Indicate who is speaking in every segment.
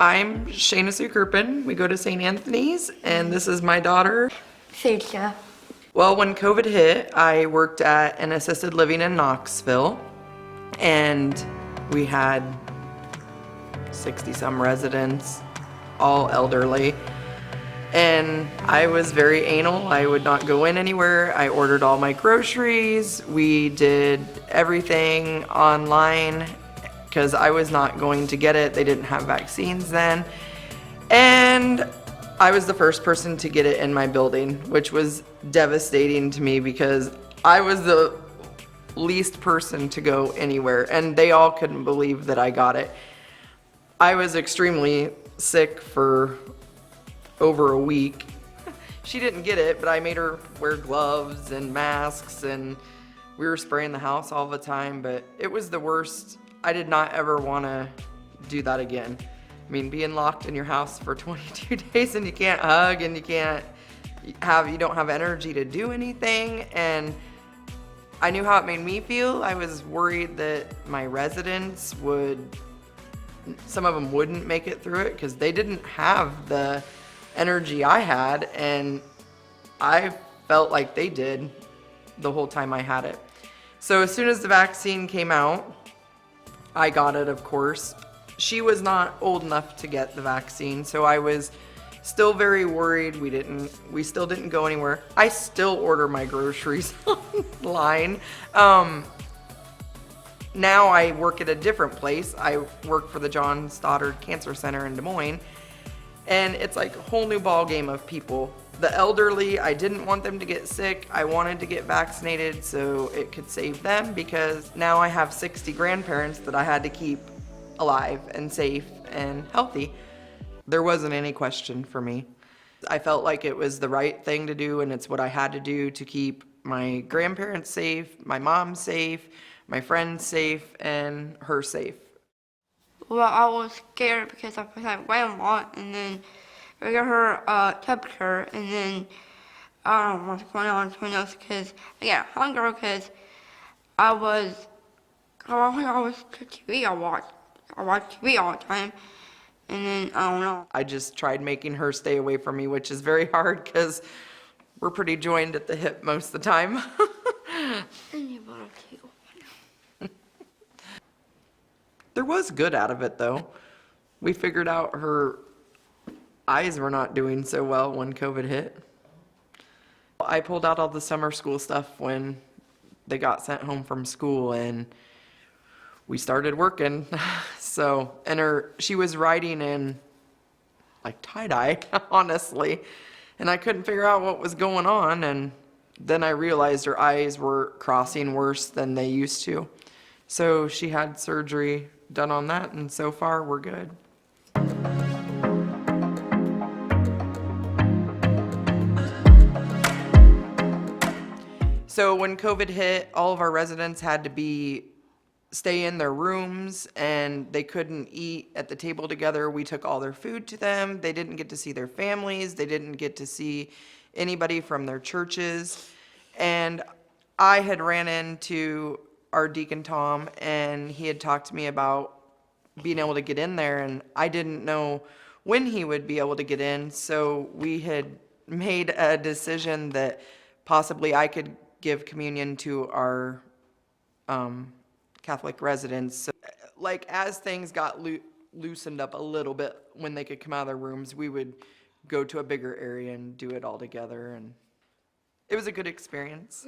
Speaker 1: I'm Shana and we go to St. Anthony's, and this is my daughter,
Speaker 2: Stacia.
Speaker 1: Well, when COVID hit, I worked at an assisted living in Knoxville, and we had 60-some residents, all elderly. And I was very anal. I would not go in anywhere. I ordered all my groceries. We did everything online because I was not going to get it. They didn't have vaccines then. And I was the first person to get it in my building, which was devastating to me because I was the least person to go anywhere, and they all couldn't believe that I got it. I was extremely sick for over a week. She didn't get it, but I made her wear gloves and masks, and we were spraying the house all the time, but it was the worst. I did not ever want to do that again. I mean, being locked in your house for 22 days and you can't hug and you don't have energy to do anything. And I knew how it made me feel. I was worried that my residents some of them wouldn't make it through it because they didn't have the energy I had, and I felt like they did the whole time I had it. So as soon as the vaccine came out, I got it, of course. She was not old enough to get the vaccine, so I was still very worried. We still didn't go anywhere. I still order my groceries online. Now I work at a different place. I work for the John Stoddard Cancer Center in Des Moines, and it's like a whole new ball game of people. The elderly, I didn't want them to get sick. I wanted to get vaccinated so it could save them, because now I have 60 grandparents that I had to keep alive and safe and healthy. There wasn't any question for me. I felt like it was the right thing to do, and it's what I had to do to keep my grandparents safe, my mom safe, my friends safe, and her safe.
Speaker 2: Well, I was scared because I was like, grandma, and then I got her temperature, and then I don't know what's going on between us because I got hunger because I was TV. I watch TV all the time, and then I don't know.
Speaker 1: I just tried making her stay away from me, which is very hard because we're pretty joined at the hip most of the time.
Speaker 2: And you bought a too.
Speaker 1: There was good out of it, though. We figured out her eyes were not doing so well when COVID hit. I pulled out all the summer school stuff when they got sent home from school, and we started working. So, and she was writing in like tie-dye, honestly, and I couldn't figure out what was going on, and then I realized her eyes were crossing worse than they used to. So she had surgery done on that, and so far we're good. So when COVID hit, all of our residents had to stay in their rooms, and they couldn't eat at the table together. We took all their food to them. They didn't get to see their families. They didn't get to see anybody from their churches. And I had ran into our Deacon Tom, and he had talked to me about being able to get in there, and I didn't know when he would be able to get in. So we had made a decision that possibly I could give communion to our Catholic residents. So, like, as things got loosened up a little bit when they could come out of their rooms, we would go to a bigger area and do it all together, and it was a good experience.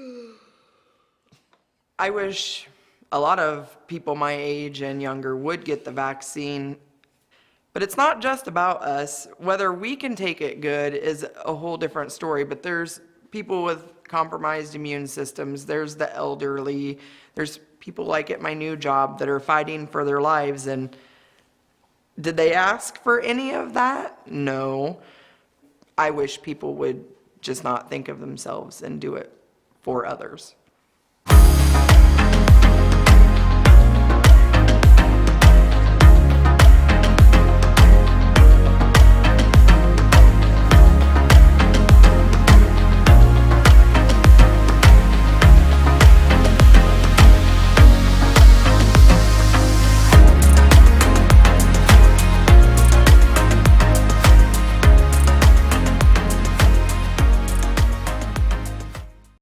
Speaker 1: I wish a lot of people my age and younger would get the vaccine, but it's not just about us. Whether we can take it good is a whole different story, but there's people with compromised immune systems, there's the elderly, there's people like at my new job that are fighting for their lives, and did they ask for any of that? No. I wish people would just not think of themselves and do it for others.